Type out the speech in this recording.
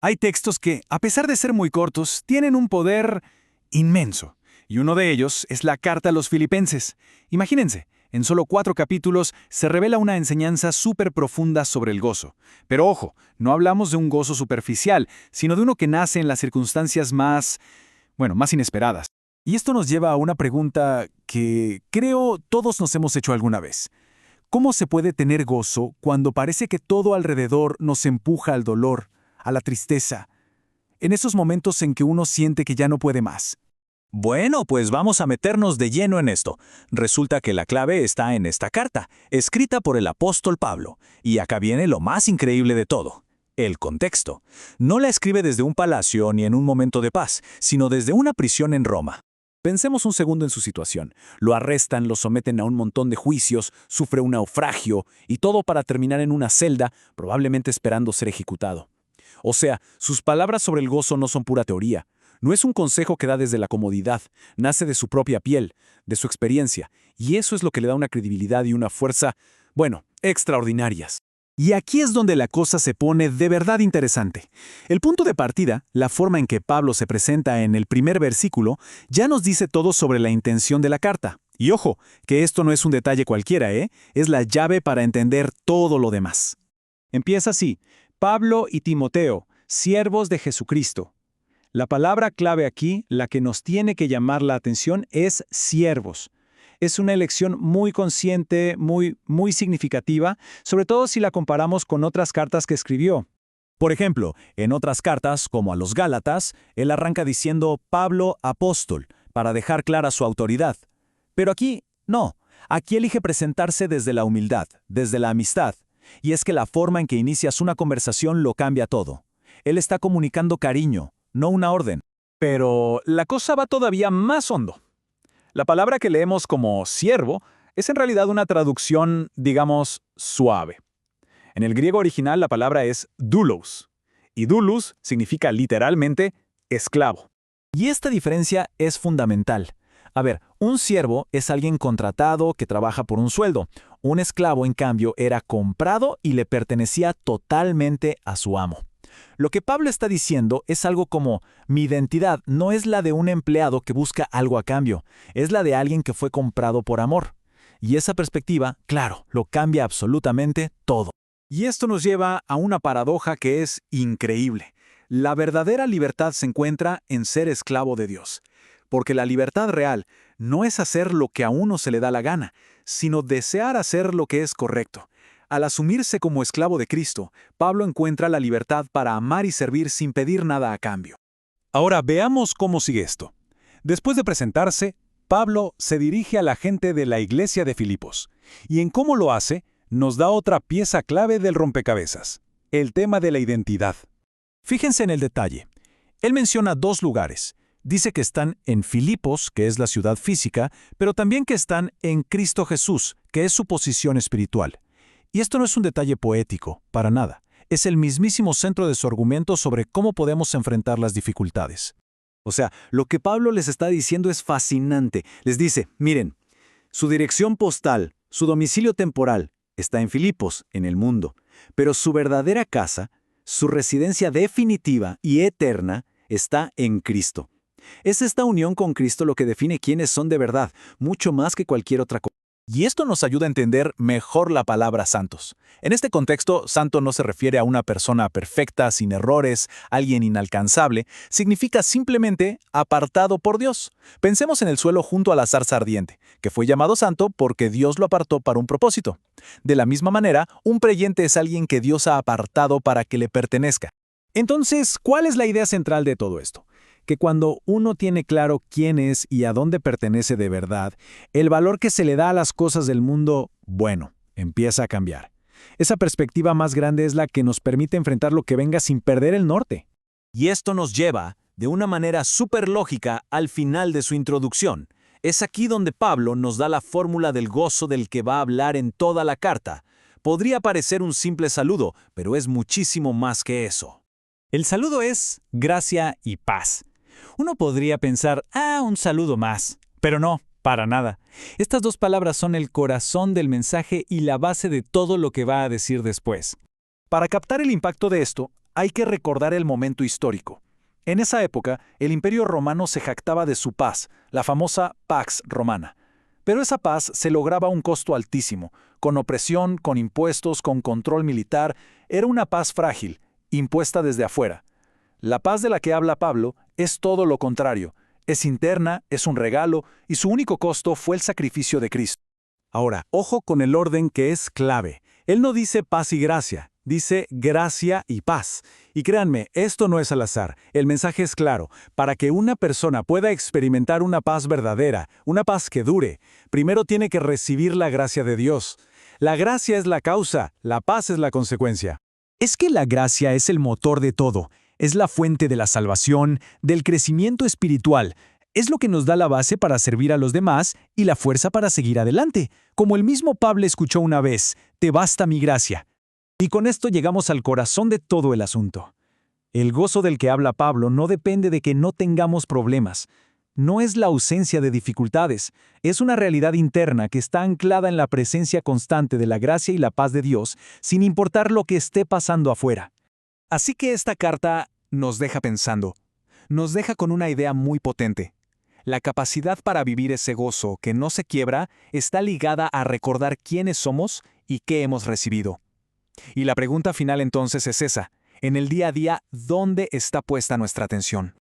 Hay textos que, a pesar de ser muy cortos, tienen un poder inmenso. Y uno de ellos es la carta a los Filipenses. Imagínense, en solo 4 capítulos se revela una enseñanza súper profunda sobre el gozo. Pero ojo, no hablamos de un gozo superficial, sino de uno que nace en las circunstancias más inesperadas. Y esto nos lleva a una pregunta que creo todos nos hemos hecho alguna vez. ¿Cómo se puede tener gozo cuando parece que todo alrededor nos empuja al dolor, a la tristeza, en esos momentos en que uno siente que ya no puede más? Bueno, pues vamos a meternos de lleno en esto. Resulta que la clave está en esta carta, escrita por el apóstol Pablo. Y acá viene lo más increíble de todo: el contexto. No la escribe desde un palacio ni en un momento de paz, sino desde una prisión en Roma. Pensemos un segundo en su situación. Lo arrestan, lo someten a un montón de juicios, sufre un naufragio y todo para terminar en una celda, probablemente esperando ser ejecutado. O sea, sus palabras sobre el gozo no son pura teoría. No es un consejo que da desde la comodidad, nace de su propia piel, de su experiencia, y eso es lo que le da una credibilidad y una fuerza, extraordinarias. Y aquí es donde la cosa se pone de verdad interesante. El punto de partida, la forma en que Pablo se presenta en el primer versículo, ya nos dice todo sobre la intención de la carta. Y ojo, que esto no es un detalle cualquiera, es la llave para entender todo lo demás. Empieza así: Pablo y Timoteo, siervos de Jesucristo. La palabra clave aquí, la que nos tiene que llamar la atención, es siervos. Es una elección muy consciente, muy significativa, sobre todo si la comparamos con otras cartas que escribió. Por ejemplo, en otras cartas, como a los Gálatas, él arranca diciendo Pablo apóstol, para dejar clara su autoridad. Pero aquí, no. Aquí elige presentarse desde la humildad, desde la amistad. Y es que la forma en que inicias una conversación lo cambia todo. Él está comunicando cariño, no una orden. Pero la cosa va todavía más hondo. La palabra que leemos como siervo es en realidad una traducción, digamos, suave. En el griego original la palabra es doulos, y doulos significa literalmente esclavo. Y esta diferencia es fundamental. A ver, un siervo es alguien contratado que trabaja por un sueldo. Un esclavo, en cambio, era comprado y le pertenecía totalmente a su amo. Lo que Pablo está diciendo es algo como: mi identidad no es la de un empleado que busca algo a cambio, es la de alguien que fue comprado por amor. Y esa perspectiva, claro, lo cambia absolutamente todo. Y esto nos lleva a una paradoja que es increíble. La verdadera libertad se encuentra en ser esclavo de Dios. Porque la libertad real no es hacer lo que a uno se le da la gana, sino desear hacer lo que es correcto. Al asumirse como esclavo de Cristo, Pablo encuentra la libertad para amar y servir sin pedir nada a cambio. Ahora veamos cómo sigue esto. Después de presentarse, Pablo se dirige a la gente de la iglesia de Filipos. Y en cómo lo hace, nos da otra pieza clave del rompecabezas: el tema de la identidad. Fíjense en el detalle. Él menciona 2 lugares. Dice que están en Filipos, que es la ciudad física, pero también que están en Cristo Jesús, que es su posición espiritual. Y esto no es un detalle poético, para nada. Es el mismísimo centro de su argumento sobre cómo podemos enfrentar las dificultades. O sea, lo que Pablo les está diciendo es fascinante. Les dice, miren, su dirección postal, su domicilio temporal, está en Filipos, en el mundo. Pero su verdadera casa, su residencia definitiva y eterna, está en Cristo. Es esta unión con Cristo lo que define quiénes son de verdad, mucho más que cualquier otra cosa. Y esto nos ayuda a entender mejor la palabra santos. En este contexto, santo no se refiere a una persona perfecta, sin errores, alguien inalcanzable. Significa simplemente apartado por Dios. Pensemos en el suelo junto a la zarza ardiente, que fue llamado santo porque Dios lo apartó para un propósito. De la misma manera, un creyente es alguien que Dios ha apartado para que le pertenezca. Entonces, ¿cuál es la idea central de todo esto? Que cuando uno tiene claro quién es y a dónde pertenece de verdad, el valor que se le da a las cosas del mundo, empieza a cambiar. Esa perspectiva más grande es la que nos permite enfrentar lo que venga sin perder el norte. Y esto nos lleva, de una manera súper lógica, al final de su introducción. Es aquí donde Pablo nos da la fórmula del gozo del que va a hablar en toda la carta. Podría parecer un simple saludo, pero es muchísimo más que eso. El saludo es gracia y paz. Uno podría pensar, un saludo más. Pero no, para nada. Estas 2 palabras son el corazón del mensaje y la base de todo lo que va a decir después. Para captar el impacto de esto, hay que recordar el momento histórico. En esa época, el Imperio Romano se jactaba de su paz, la famosa Pax Romana. Pero esa paz se lograba a un costo altísimo, con opresión, con impuestos, con control militar. Era una paz frágil, impuesta desde afuera. La paz de la que habla Pablo es todo lo contrario. Es interna, es un regalo, y su único costo fue el sacrificio de Cristo. Ahora, ojo con el orden que es clave. Él no dice paz y gracia, dice gracia y paz. Y créanme, esto no es al azar. El mensaje es claro. Para que una persona pueda experimentar una paz verdadera, una paz que dure, primero tiene que recibir la gracia de Dios. La gracia es la causa, la paz es la consecuencia. Es que la gracia es el motor de todo. Es la fuente de la salvación, del crecimiento espiritual. Es lo que nos da la base para servir a los demás y la fuerza para seguir adelante. Como el mismo Pablo escuchó una vez, «Te basta mi gracia». Y con esto llegamos al corazón de todo el asunto. El gozo del que habla Pablo no depende de que no tengamos problemas. No es la ausencia de dificultades, es una realidad interna que está anclada en la presencia constante de la gracia y la paz de Dios, sin importar lo que esté pasando afuera. Así que esta carta nos deja pensando, nos deja con una idea muy potente. La capacidad para vivir ese gozo que no se quiebra está ligada a recordar quiénes somos y qué hemos recibido. Y la pregunta final entonces es esa, en el día a día, ¿dónde está puesta nuestra atención?